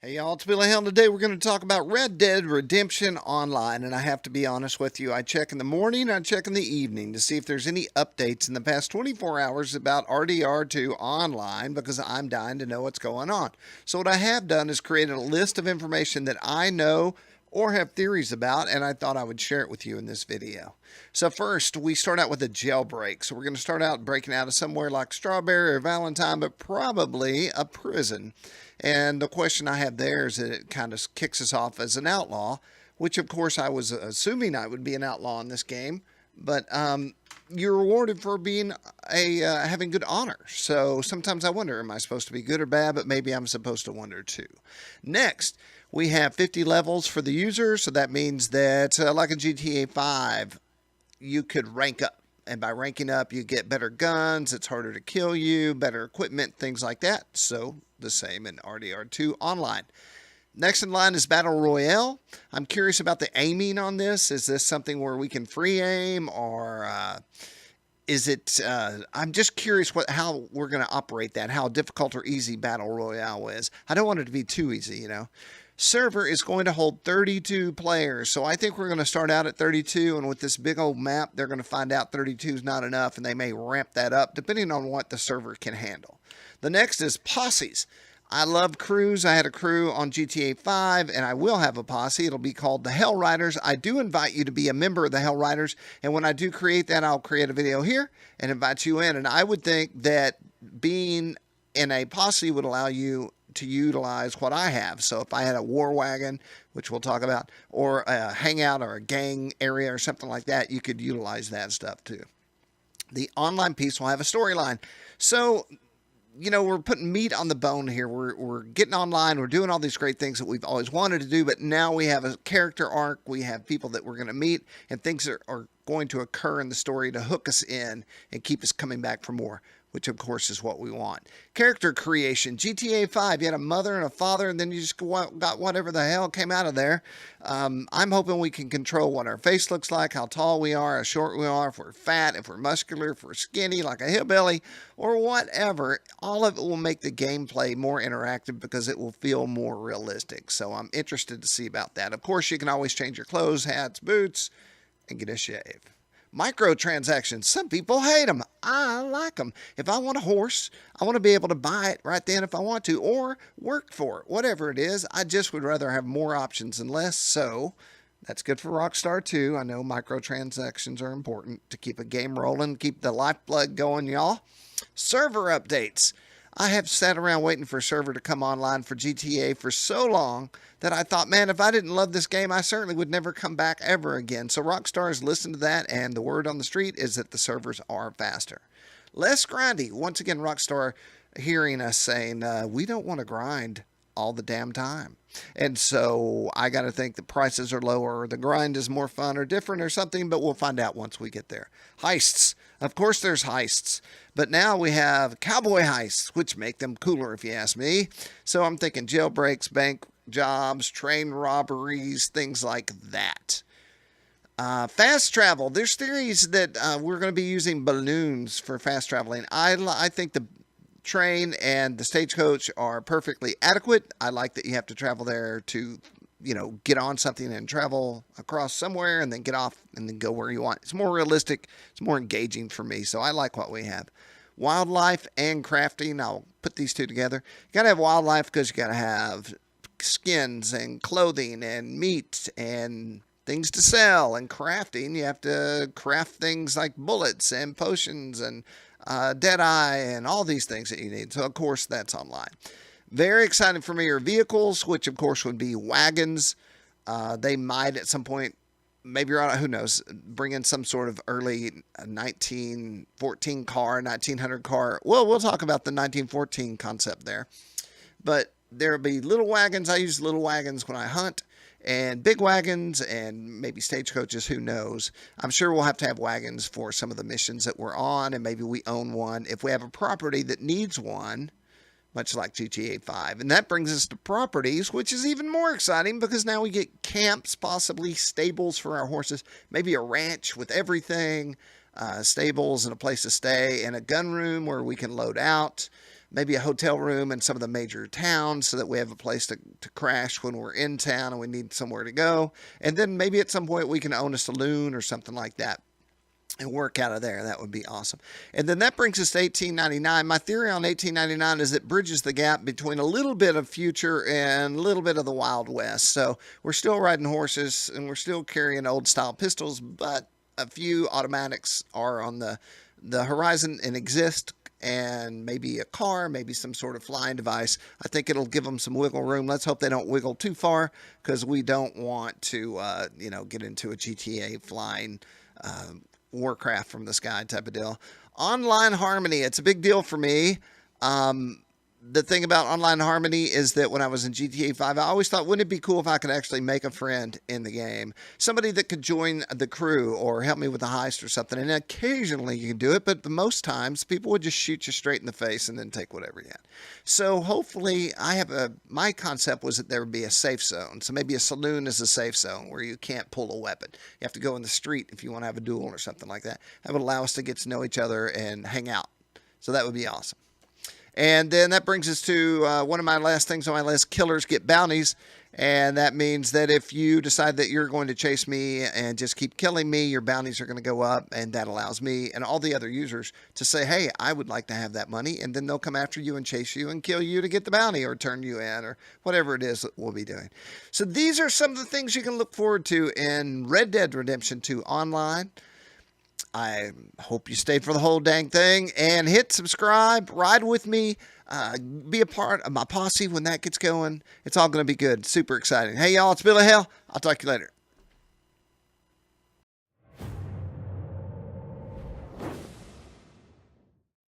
Hey y'all, it's Billy Hill, and today we're going to talk about Red Dead Redemption Online, and I have to be honest with you, I check in the morning, I check in the evening to see if there's any updates in the past 24 hours about Rdr2 Online because I'm dying to know what's going on. So what I have done is created a list of information that I know or have theories about, and I thought I would share it with you in this video. So first, we start out with a jailbreak. So we're going to start out breaking out of somewhere like Strawberry or Valentine, but probably a prison. And the question I have there is that it kind of kicks us off as an outlaw, which of course I was assuming I would be an outlaw in this game. But you're rewarded for being having good honor. So sometimes I wonder, am I supposed to be good or bad? But maybe I'm supposed to wonder too. Next, we have 50 levels for the user. So that means that like in GTA 5, you could rank up. And by ranking up, you get better guns, it's harder to kill you, better equipment, things like that. So the same in Rdr2 Online. Next in line is Battle Royale. I'm curious about the aiming on this. Is this something where we can free aim, or is it, I'm just curious how we're going to operate that, how difficult or easy Battle Royale is. I don't want it to be too easy, you know. Server is going to hold 32 players, so I think we're going to start out at 32, and with this big old map, they're going to find out 32 is not enough, and they may ramp that up depending on what the server can handle. The next is posses. I love crews. I had a crew on GTA 5, and I will have a posse. It'll be called the Hell Riders. I do invite you to be a member of the Hell Riders, and when I do create that, I'll create a video here and invite you in, and I would think that being in a posse would allow you to utilize what I have. So if I had a war wagon, which we'll talk about, or a hangout or a gang area or something like that, you could utilize that stuff too. The online piece will have a storyline. So, you know, we're putting meat on the bone here. We're getting online. We're doing all these great things that we've always wanted to do, but now we have a character arc. We have people that we're going to meet, and things are going to occur in the story to hook us in and keep us coming back for more, which of course is what we want. Character creation. GTA 5, you had a mother and a father, and then you just got whatever the hell came out of there. I'm hoping we can control what our face looks like, how tall we are, how short we are, if we're fat, if we're muscular, if we're skinny like a hillbilly, or whatever. All of it will make the gameplay more interactive because it will feel more realistic. So I'm interested to see about that. Of course, you can always change your clothes, hats, boots, and get a shave. Microtransactions. Some people hate them. I like them. If I want a horse, I want to be able to buy it right then if I want to, or work for it. Whatever it is, I just would rather have more options than less. So that's good for Rockstar too. I know microtransactions are important to keep a game rolling, keep the lifeblood going, y'all. Server updates. I have sat around waiting for a server to come online for GTA for so long that I thought, man, if I didn't love this game, I certainly would never come back ever again. So Rockstar has listened to that, and the word on the street is that the servers are faster. Less grindy. Once again, Rockstar hearing us saying, we don't want to grind all the damn time. And so I got to think the prices are lower, or the grind is more fun or different or something, but we'll find out once we get there. Heists. Of course there's heists, but now we have cowboy heists, which make them cooler if you ask me. So I'm thinking jailbreaks, bank jobs, train robberies, things like that. Fast travel. There's theories that we're going to be using balloons for fast traveling. I think the train and the stagecoach are perfectly adequate. I like that you have to travel there to, you know, get on something and travel across somewhere and then get off and then go where you want. It's more realistic. It's more engaging for me. So I like what we have. Wildlife and crafting. I'll put these two together. You got to have wildlife because you got to have skins and clothing and meat and things to sell. And crafting, you have to craft things like bullets and potions and Deadeye and all these things that you need. So, of course, that's online. Very exciting for me are vehicles, which, of course, would be wagons. They might at some point, maybe, who knows, bring in some sort of early 1914 car, 1900 car. Well, we'll talk about the 1914 concept there. But there will be little wagons. I use little wagons when I hunt. And big wagons and maybe stagecoaches, who knows. I'm sure we'll have to have wagons for some of the missions that we're on, and maybe we own one if we have a property that needs one, much like GTA 5. And that brings us to properties, which is even more exciting because now we get camps, possibly stables for our horses, maybe a ranch with everything, stables and a place to stay, and a gun room where we can load out. maybe a hotel room in some of the major towns so that we have a place to crash when we're in town and we need somewhere to go. And then maybe at some point we can own a saloon or something like that and work out of there. That would be awesome. And then that brings us to 1899. My theory on 1899 is it bridges the gap between a little bit of future and a little bit of the Wild West. So we're still riding horses and we're still carrying old style pistols, but a few automatics are on the horizon and exist, and maybe a car, maybe some sort of flying device. I think it'll give them some wiggle room. Let's hope they don't wiggle too far, because we don't want to, get into a GTA flying Warcraft from the sky type of deal. Online harmony, it's a big deal for me. The thing about online harmony is that when I was in GTA 5, I always thought, wouldn't it be cool if I could actually make a friend in the game? Somebody that could join the crew or help me with a heist or something. And occasionally you can do it, but most times people would just shoot you straight in the face and then take whatever you had. So hopefully my concept was that there would be a safe zone. So maybe a saloon is a safe zone where you can't pull a weapon. You have to go in the street if you want to have a duel or something like that. That would allow us to get to know each other and hang out. So that would be awesome. And then that brings us to one of my last things on my list: killers get bounties. And that means that if you decide that you're going to chase me and just keep killing me, your bounties are going to go up. And that allows me and all the other users to say, hey, I would like to have that money. And then they'll come after you and chase you and kill you to get the bounty, or turn you in, or whatever it is that we'll be doing. So these are some of the things you can look forward to in Red Dead Redemption 2 Online. I hope you stayed for the whole dang thing, and hit subscribe, ride with me, be a part of my posse when that gets going. It's all going to be good. Super exciting. Hey, y'all, it's Billy Hell. I'll talk to you later.